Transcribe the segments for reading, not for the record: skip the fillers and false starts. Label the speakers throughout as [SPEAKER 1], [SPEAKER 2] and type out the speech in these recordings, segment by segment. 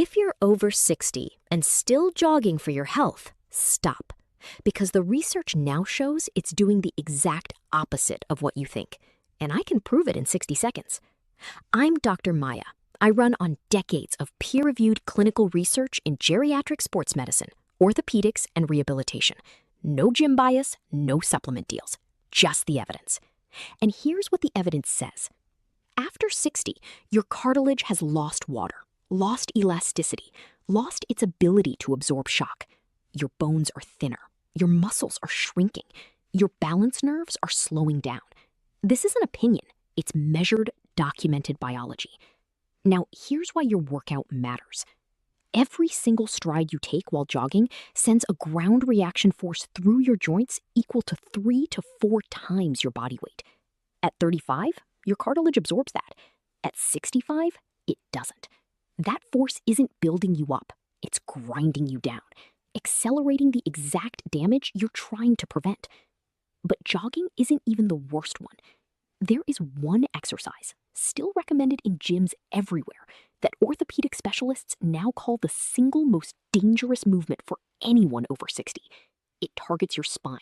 [SPEAKER 1] If you're over 60 and still jogging for your health, stop. Because the research now shows it's doing the exact opposite of what you think. And I can prove it in 60 seconds. I'm Dr. Maya. I run on decades of peer-reviewed clinical research in geriatric sports medicine, orthopedics, and rehabilitation. No gym bias, no supplement deals, just the evidence. And here's what the evidence says. After 60, your cartilage has lost water, lost elasticity, lost its ability to absorb shock. Your bones are thinner. Your muscles are shrinking. Your balance nerves are slowing down. This is an opinion. It's measured, documented biology. Now, here's why your workout matters. Every single stride you take while jogging sends a ground reaction force through your joints equal to 3 to 4 times your body weight. At 35, your cartilage absorbs that. At 65, it doesn't. That force isn't building you up. It's grinding you down, accelerating the exact damage you're trying to prevent. But jogging isn't even the worst one. There is one exercise, still recommended in gyms everywhere, that orthopedic specialists now call the single most dangerous movement for anyone over 60. It targets your spine.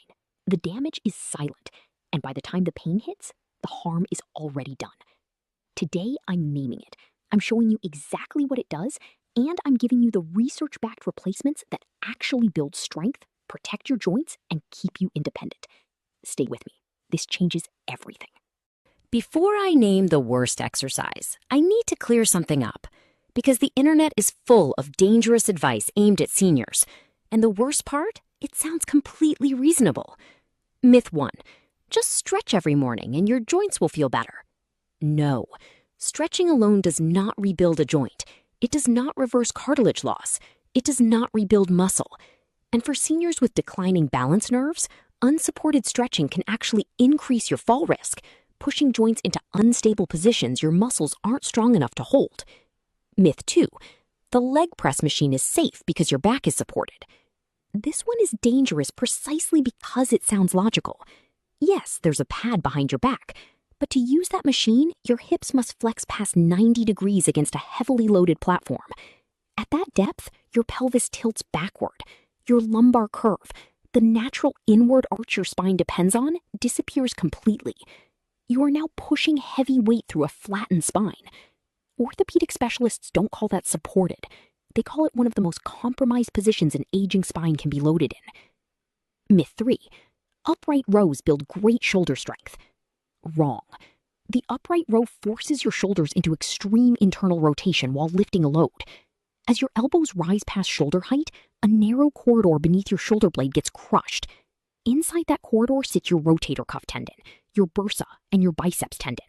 [SPEAKER 1] The damage is silent, and by the time the pain hits, the harm is already done. Today, I'm naming it. I'm showing you exactly what it does, and I'm giving you the research-backed replacements that actually build strength, protect your joints, and keep you independent. Stay with me. This changes everything.
[SPEAKER 2] Before I name the worst exercise, I need to clear something up, because the internet is full of dangerous advice aimed at seniors. And the worst part? It sounds completely reasonable. Myth 1. Just stretch every morning and your joints will feel better. No. Stretching alone does not rebuild a joint. It does not reverse cartilage loss. It does not rebuild muscle. And for seniors with declining balance nerves, unsupported stretching can actually increase your fall risk, pushing joints into unstable positions your muscles aren't strong enough to hold. Myth 2. The leg press machine is safe because your back is supported. This one is dangerous precisely because it sounds logical. Yes, there's a pad behind your back, but to use that machine, your hips must flex past 90 degrees against a heavily loaded platform. At that depth, your pelvis tilts backward. Your lumbar curve, the natural inward arch your spine depends on, disappears completely. You are now pushing heavy weight through a flattened spine. Orthopedic specialists don't call that supported. They call it one of the most compromised positions an aging spine can be loaded in. Myth 3. Upright rows build great shoulder strength. Wrong. The upright row forces your shoulders into extreme internal rotation while lifting a load. As your elbows rise past shoulder height, a narrow corridor beneath your shoulder blade gets crushed. Inside that corridor sits your rotator cuff tendon, your bursa, and your biceps tendon.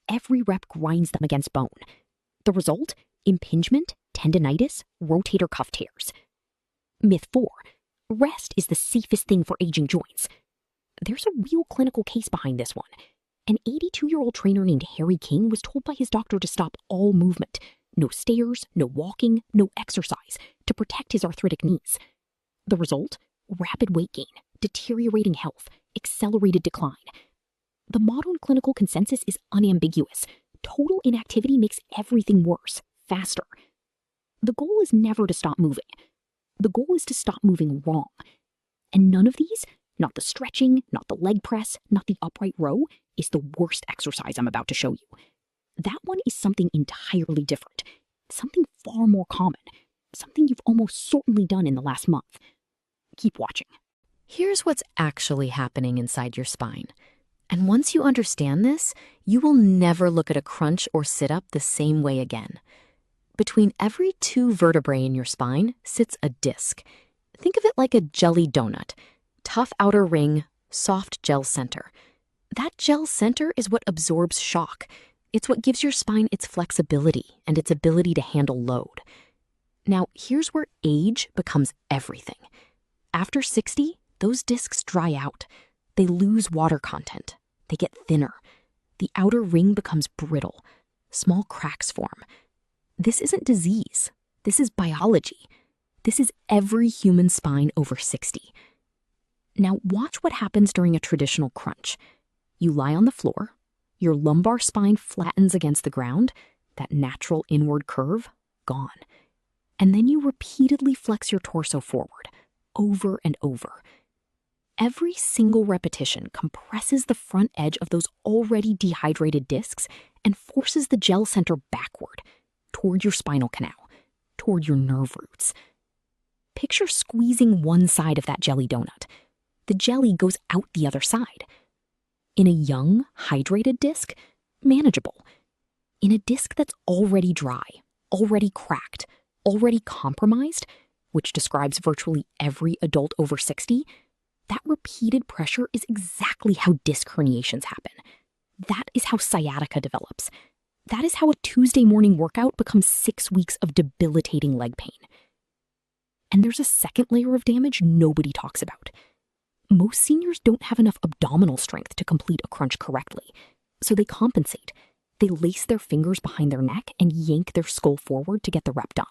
[SPEAKER 2] Every rep grinds them against bone. The result? Impingement, tendinitis, rotator cuff tears. Myth 4. Rest is the safest thing for aging joints. There's a real clinical case behind this one. An 82-year-old trainer named Harry King was told by his doctor to stop all movement. No stairs, no walking, no exercise, to protect his arthritic knees. The result? Rapid weight gain, deteriorating health, accelerated decline. The modern clinical consensus is unambiguous. Total inactivity makes everything worse, faster. The goal is never to stop moving. The goal is to stop moving wrong. And none of these, not the stretching, not the leg press, not the upright row, is the worst exercise I'm about to show you. That one is something entirely different, something far more common, something you've almost certainly done in the last month. Keep watching. Here's what's actually happening inside your spine. And once you understand this, you will never look at a crunch or sit-up the same way again. Between every 2 vertebrae in your spine sits a disc. Think of it like a jelly donut. Tough outer ring, soft gel center. That gel center is what absorbs shock. It's what gives your spine its flexibility and its ability to handle load. Now, here's where age becomes everything. After 60, those discs dry out. They lose water content. They get thinner. The outer ring becomes brittle. Small cracks form. This isn't disease. This is biology. This is every human spine over 60. Now watch what happens during a traditional crunch. You lie on the floor. Your lumbar spine flattens against the ground. That natural inward curve, gone. And then you repeatedly flex your torso forward, over and over. Every single repetition compresses the front edge of those already dehydrated discs and forces the gel center backward, toward your spinal canal, toward your nerve roots. Picture squeezing one side of that jelly donut. The jelly goes out the other side. In a young, hydrated disc, manageable. In a disc that's already dry, already cracked, already compromised, which describes virtually every adult over 60, that repeated pressure is exactly how disc herniations happen. That is how sciatica develops. That is how a Tuesday morning workout becomes 6 weeks of debilitating leg pain. And there's a second layer of damage nobody talks about. Most seniors don't have enough abdominal strength to complete a crunch correctly, so they compensate. They lace their fingers behind their neck and yank their skull forward to get the rep done.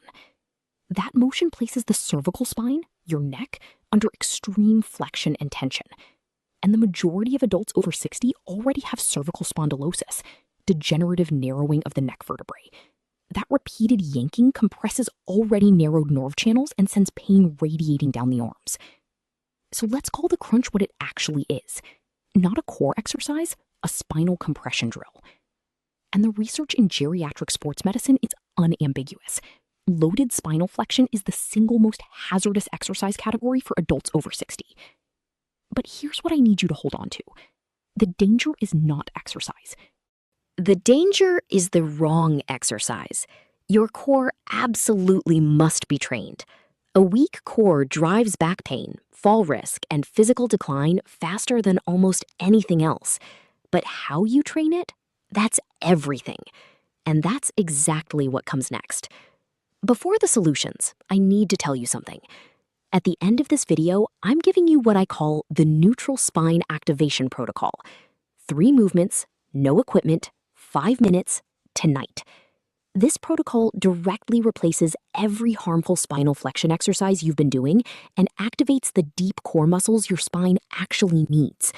[SPEAKER 2] That motion places the cervical spine, your neck, under extreme flexion and tension. And the majority of adults over 60 already have cervical spondylosis, degenerative narrowing of the neck vertebrae. That repeated yanking compresses already narrowed nerve channels and sends pain radiating down the arms. So let's call the crunch what it actually is. Not a core exercise, a spinal compression drill. And the research in geriatric sports medicine is unambiguous. Loaded spinal flexion is the single most hazardous exercise category for adults over 60. But here's what I need you to hold on to. The danger is not exercise.
[SPEAKER 1] The danger is the wrong exercise. Your core absolutely must be trained. A weak core drives back pain, fall risk, and physical decline faster than almost anything else. But how you train it? That's everything. And that's exactly what comes next. Before the solutions, I need to tell you something. At the end of this video, I'm giving you what I call the neutral spine activation protocol. 3 movements, no equipment, 5 minutes, tonight. This protocol directly replaces every harmful spinal flexion exercise you've been doing and activates the deep core muscles your spine actually needs.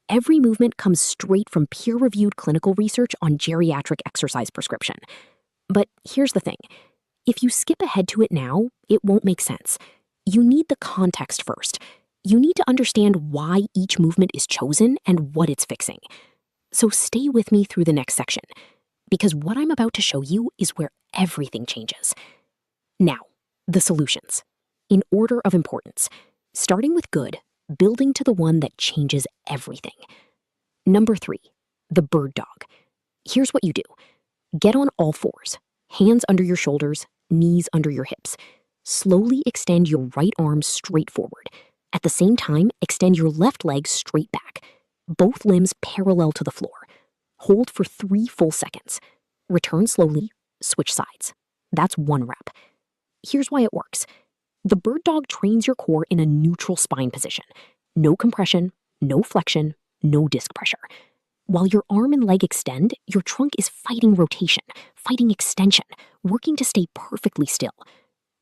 [SPEAKER 1] Every movement comes straight from peer-reviewed clinical research on geriatric exercise prescription. But here's the thing. If you skip ahead to it now, it won't make sense. You need the context first. You need to understand why each movement is chosen and what it's fixing. So stay with me through the next section, because what I'm about to show you is where everything changes. Now, the solutions. In order of importance, starting with good, building to the one that changes everything. Number 3, the bird dog. Here's what you do. Get on all fours, hands under your shoulders, knees under your hips. Slowly extend your right arm straight forward. At the same time, extend your left leg straight back. Both limbs parallel to the floor. Hold for 3 full seconds. Return slowly, switch sides. That's 1 rep. Here's why it works. The bird dog trains your core in a neutral spine position. No compression, no flexion, no disc pressure. While your arm and leg extend, your trunk is fighting rotation, fighting extension, working to stay perfectly still.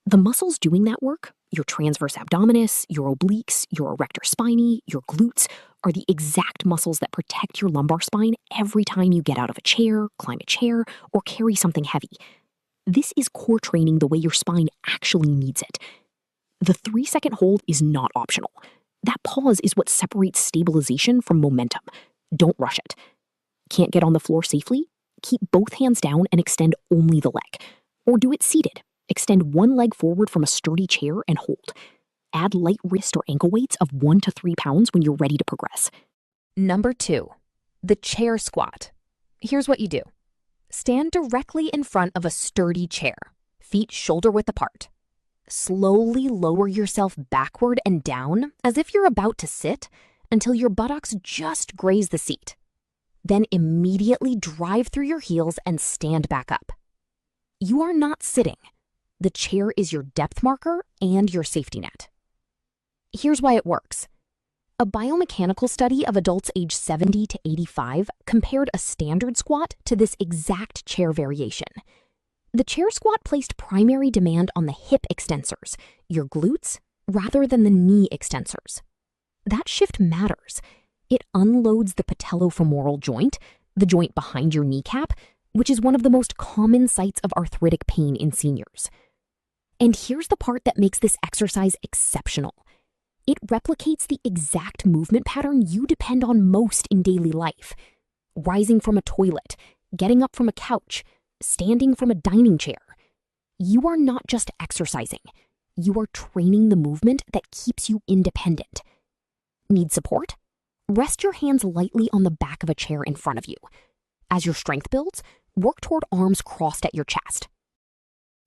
[SPEAKER 1] The muscles doing that work, your transverse abdominis, your obliques, your erector spinae, your glutes, are the exact muscles that protect your lumbar spine every time you get out of a chair, climb a chair, or carry something heavy. This is core training the way your spine actually needs it. The 3-second hold is not optional. That pause is what separates stabilization from momentum. Don't rush it. Can't get on the floor safely? Keep both hands down and extend only the leg. Or do it seated. Extend one leg forward from a sturdy chair and hold. Add light wrist or ankle weights of 1 to 3 pounds when you're ready to progress.
[SPEAKER 2] Number 2, the chair squat. Here's what you do. Stand directly in front of a sturdy chair, feet shoulder-width apart. Slowly lower yourself backward and down as if you're about to sit until your buttocks just graze the seat. Then immediately drive through your heels and stand back up. You are not sitting. The chair is your depth marker and your safety net. Here's why it works. A biomechanical study of adults aged 70 to 85 compared a standard squat to this exact chair variation. The chair squat placed primary demand on the hip extensors, your glutes, rather than the knee extensors. That shift matters. It unloads the patellofemoral joint, the joint behind your kneecap, which is one of the most common sites of arthritic pain in seniors. And here's the part that makes this exercise exceptional. It replicates the exact movement pattern you depend on most in daily life. Rising from a toilet, getting up from a couch, standing from a dining chair. You are not just exercising. You are training the movement that keeps you independent. Need support? Rest your hands lightly on the back of a chair in front of you. As your strength builds, work toward arms crossed at your chest.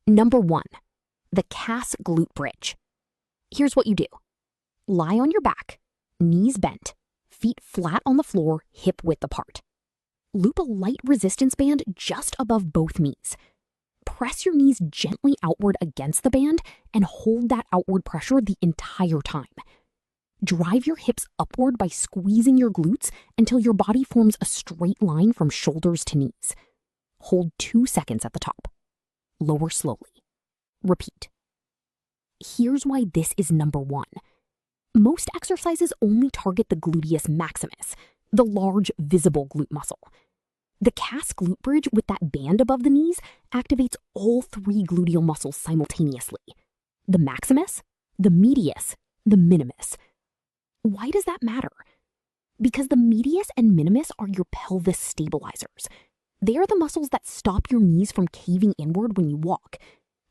[SPEAKER 2] Number 1, the Kas Glute Bridge. Here's what you do. Lie on your back, knees bent, feet flat on the floor, hip width apart. Loop a light resistance band just above both knees. Press your knees gently outward against the band and hold that outward pressure the entire time. Drive your hips upward by squeezing your glutes until your body forms a straight line from shoulders to knees. Hold 2 seconds at the top. Lower slowly. Repeat. Here's why this is number 1. Most exercises only target the gluteus maximus, the large visible glute muscle. The Kas Glute Bridge with that band above the knees activates all 3 gluteal muscles simultaneously. The maximus, the medius, the minimus. Why does that matter? Because the medius and minimus are your pelvis stabilizers. They are the muscles that stop your knees from caving inward when you walk.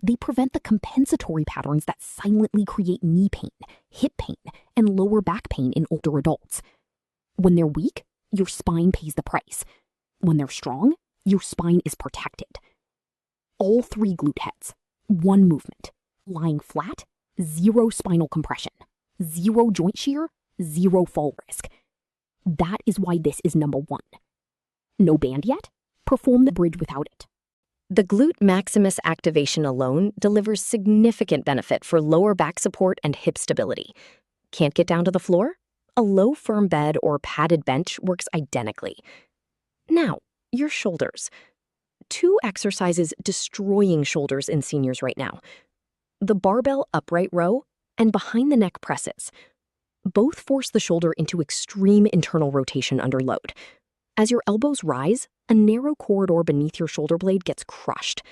[SPEAKER 2] They prevent the compensatory patterns that silently create knee pain, hip pain, and lower back pain in older adults. When they're weak, your spine pays the price. When they're strong, your spine is protected. All 3 glute heads, 1 movement, lying flat, 0 spinal compression, 0 joint shear, 0 fall risk. That is why this is number 1. No band yet? Perform the bridge without it.
[SPEAKER 1] The glute maximus activation alone delivers significant benefit for lower back support and hip stability. Can't get down to the floor? A low firm bed or padded bench works identically. Now, your shoulders. 2 exercises destroying shoulders in seniors right now. The barbell upright row and behind the neck presses. Both force the shoulder into extreme internal rotation under load. As your elbows rise, a narrow corridor beneath your shoulder blade gets crushed.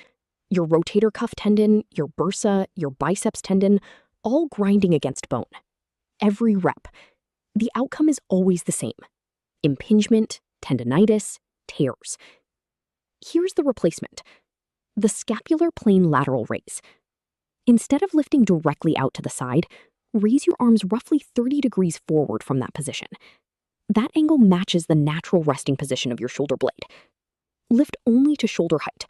[SPEAKER 1] Your rotator cuff tendon, your bursa, your biceps tendon, all grinding against bone. Every rep. The outcome is always the same. Impingement, tendinitis, tears. Here's the replacement. The scapular plane lateral raise. Instead of lifting directly out to the side, raise your arms roughly 30 degrees forward from that position. That angle matches the natural resting position of your shoulder blade. Lift only to shoulder height.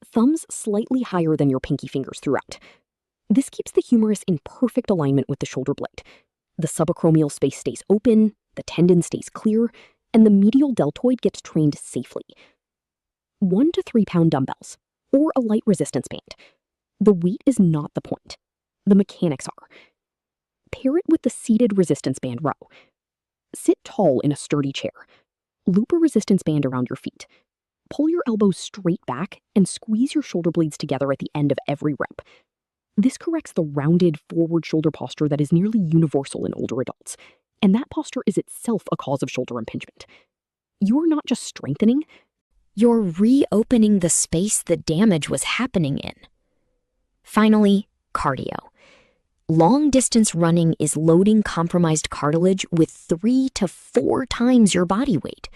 [SPEAKER 1] Thumbs slightly higher than your pinky fingers throughout. This keeps the humerus in perfect alignment with the shoulder blade. The subacromial space stays open, the tendon stays clear, and the medial deltoid gets trained safely. 1 to 3 pound dumbbells, or a light resistance band. The weight is not the point. The mechanics are. Pair it with the seated resistance band row. Sit tall in a sturdy chair. Loop a resistance band around your feet. Pull your elbows straight back and squeeze your shoulder blades together at the end of every rep. This corrects the rounded forward shoulder posture that is nearly universal in older adults, and that posture is itself a cause of shoulder impingement. You are not just strengthening, you're reopening the space the damage was happening in. Finally, cardio. Long-distance running is loading compromised cartilage with 3 to 4 times your body weight,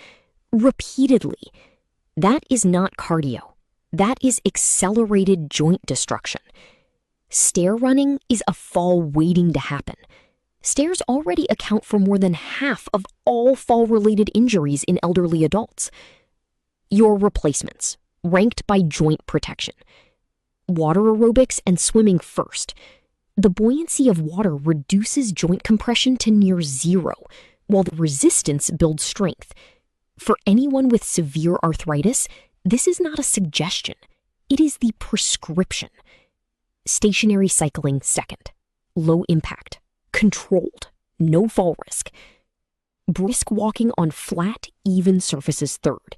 [SPEAKER 1] repeatedly. That is not cardio. That is accelerated joint destruction. Stair running is a fall waiting to happen. Stairs already account for more than half of all fall-related injuries in elderly adults. Your replacements, ranked by joint protection. Water aerobics and swimming first. The buoyancy of water reduces joint compression to near 0, while the resistance builds strength. For anyone with severe arthritis, this is not a suggestion. It is the prescription. Stationary cycling second. Low impact. Controlled. No fall risk. Brisk walking on flat, even surfaces third.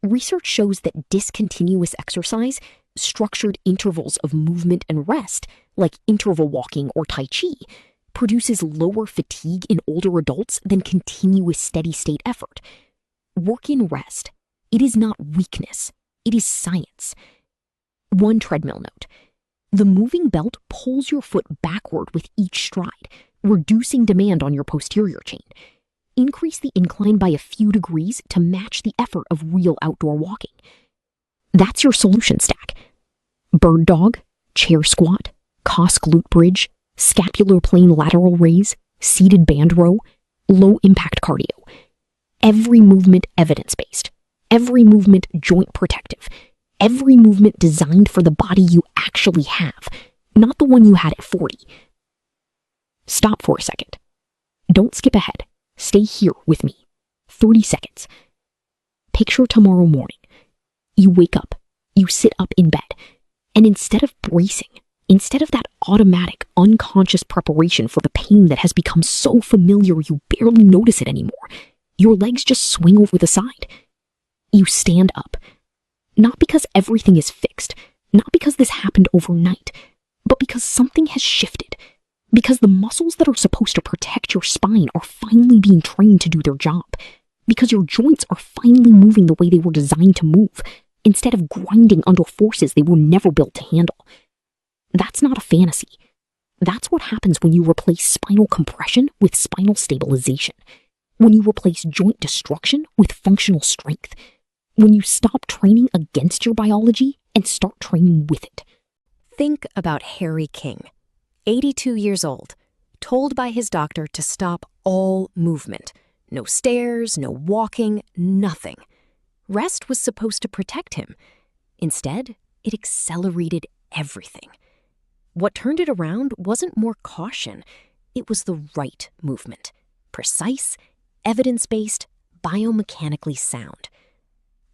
[SPEAKER 1] Research shows that discontinuous exercise, structured intervals of movement and rest, like interval walking or Tai Chi, produces lower fatigue in older adults than continuous steady-state effort. Work in rest. It is not weakness. It is science. One treadmill note. The moving belt pulls your foot backward with each stride, reducing demand on your posterior chain. Increase the incline by a few degrees to match the effort of real outdoor walking. That's your solution stack. Bird dog, chair squat, Kas Glute Bridge, scapular plane lateral raise, seated band row, low impact cardio. Every movement evidence-based. Every movement joint protective. Every movement designed for the body you actually have, not the one you had at 40. Stop for a second. Don't skip ahead. Stay here with me. 30 seconds. Picture tomorrow morning. You wake up, you sit up in bed, and instead of bracing, instead of that automatic, unconscious preparation for the pain that has become so familiar you barely notice it anymore, your legs just swing over the side. You stand up. Not because everything is fixed, not because this happened overnight, but because something has shifted. Because the muscles that are supposed to protect your spine are finally being trained to do their job. Because your joints are finally moving the way they were designed to move, instead of grinding under forces they were never built to handle. That's not a fantasy. That's what happens when you replace spinal compression with spinal stabilization. When you replace joint destruction with functional strength. When you stop training against your biology and start training with it.
[SPEAKER 2] Think about Harry King, 82 years old, told by his doctor to stop all movement. No stairs, no walking, nothing. Rest was supposed to protect him. Instead, it accelerated everything. What turned it around wasn't more caution. It was the right movement. Precise, evidence-based, biomechanically sound.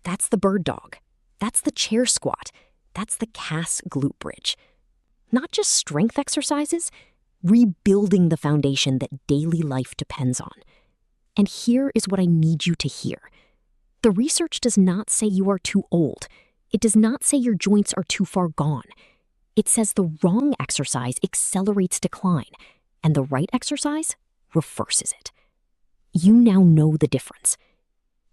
[SPEAKER 2] That's the bird dog. That's the chair squat. That's the Kas Glute Bridge. Not just strength exercises, rebuilding the foundation that daily life depends on. And here is what I need you to hear. The research does not say you are too old. It does not say your joints are too far gone. It says the wrong exercise accelerates decline, and the right exercise reverses it. You now know the difference.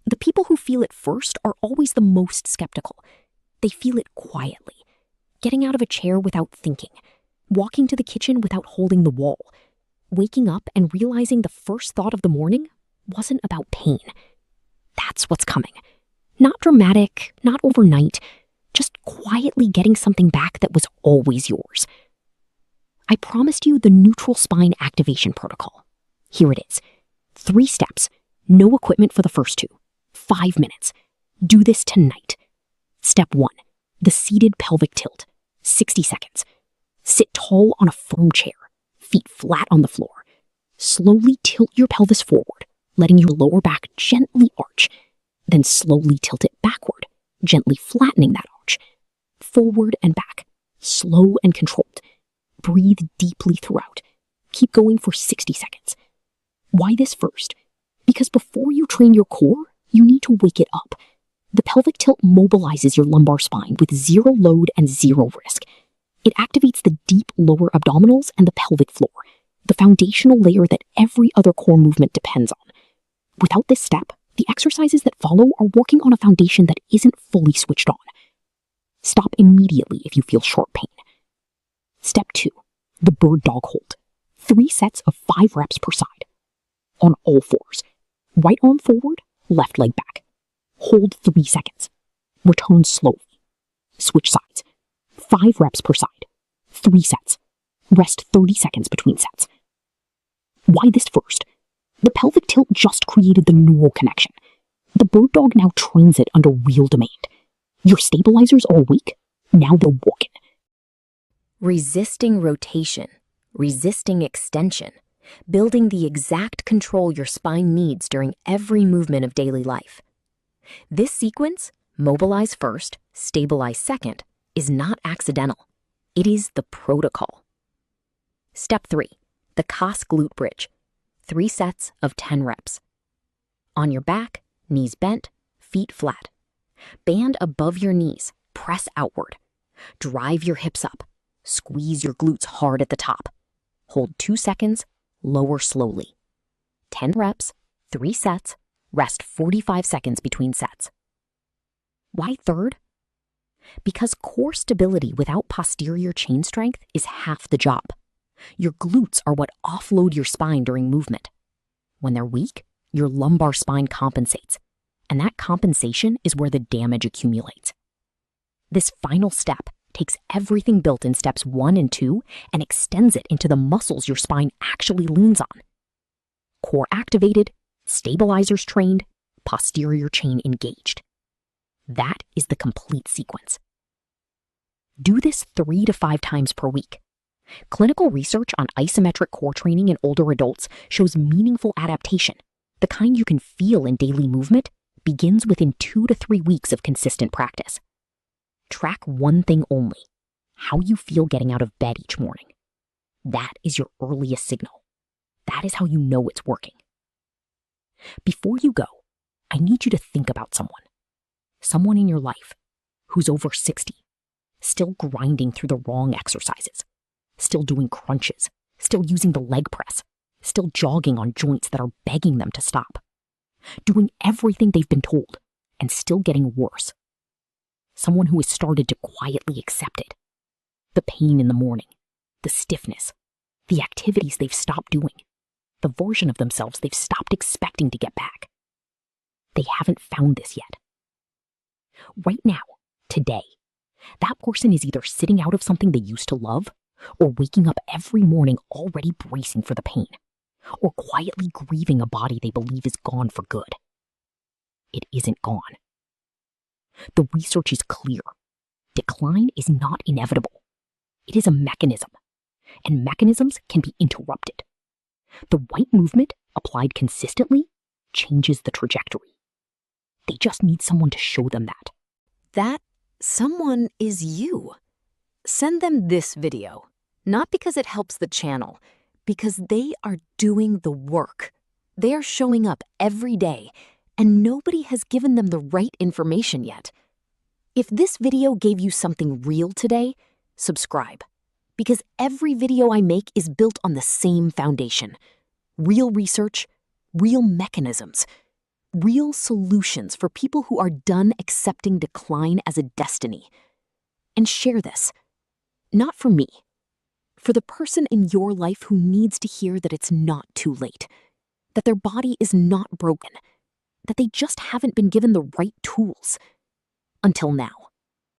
[SPEAKER 2] The people who feel it first are always the most skeptical. They feel it quietly, getting out of a chair without thinking, walking to the kitchen without holding the wall, waking up and realizing the first thought of the morning wasn't about pain. That's what's coming. Not dramatic, not overnight, just quietly getting something back that was always yours. I promised you the neutral spine activation protocol. Here it is. 3 steps, no equipment for the first 2. 5 minutes. Do this tonight. Step 1, the seated pelvic tilt. 60 seconds. Sit tall on a firm chair, feet flat on the floor. Slowly tilt your pelvis forward, letting your lower back gently arch. Then slowly tilt it backward, gently flattening that arch. Forward and back, slow and controlled. Breathe deeply throughout. Keep going for 60 seconds. Why this first? Because before you train your core, you need to wake it up. The pelvic tilt mobilizes your lumbar spine with 0 load and 0 risk. It activates the deep lower abdominals and the pelvic floor, the foundational layer that every other core movement depends on. Without this step, the exercises that follow are working on a foundation that isn't fully switched on. Stop immediately if you feel short pain. Step 2, the bird dog hold. 3 sets of 5 reps per side. On all fours. Right arm forward, left leg back. Hold 3 seconds. Return slowly. Switch sides. 5 reps per side. 3 sets. Rest 30 seconds between sets. Why this first? The pelvic tilt just created the neural connection. The bird dog now trains it under real demand. Your stabilizers are weak, now they're working. Resisting rotation, resisting extension, building the exact control your spine needs during every movement of daily life. This sequence, mobilize first, stabilize second, is not accidental. It is the protocol. Step 3, the Kas Glute Bridge. 3 sets of 10 reps. On your back, knees bent, feet flat. Band above your knees, press outward. Drive your hips up. Squeeze your glutes hard at the top. Hold 2 seconds, lower slowly. 10 reps, 3 sets, rest 45 seconds between sets. Why third? Because core stability without posterior chain strength is half the job. Your glutes are what offload your spine during movement. When they're weak, your lumbar spine compensates, and that compensation is where the damage accumulates. This final step takes everything built in steps 1 and 2 and extends it into the muscles your spine actually leans on. Core activated, stabilizers trained, posterior chain engaged. That is the complete sequence. Do this 3 to 5 times per week. Clinical research on isometric core training in older adults shows meaningful adaptation. The kind you can feel in daily movement begins within 2 to 3 weeks of consistent practice. Track one thing only: how you feel getting out of bed each morning. That is your earliest signal. That is how you know it's working. Before you go, I need you to think about someone in your life who's over 60, still grinding through the wrong exercises, still doing crunches, still using the leg press, still jogging on joints that are begging them to stop, doing everything they've been told and still getting worse. Someone who has started to quietly accept it. The pain in the morning, the stiffness, the activities they've stopped doing, the version of themselves they've stopped expecting to get back. They haven't found this yet. Right now, today, that person is either sitting out of something they used to love, or waking up every morning already bracing for the pain, or quietly grieving a body they believe is gone for good. It isn't gone. The research is clear. Decline is not inevitable. It is a mechanism, and mechanisms can be interrupted. The right movement, applied consistently, changes the trajectory. They just need someone to show them that.
[SPEAKER 1] That someone is you. Send them this video, not because it helps the channel, because they are doing the work. They are showing up every day, and nobody has given them the right information yet. If this video gave you something real today, subscribe, because every video I make is built on the same foundation. Real research, real mechanisms, real solutions for people who are done accepting decline as a destiny. And share this, not for me, for the person in your life who needs to hear that it's not too late, that their body is not broken, that they just haven't been given the right tools. Until now.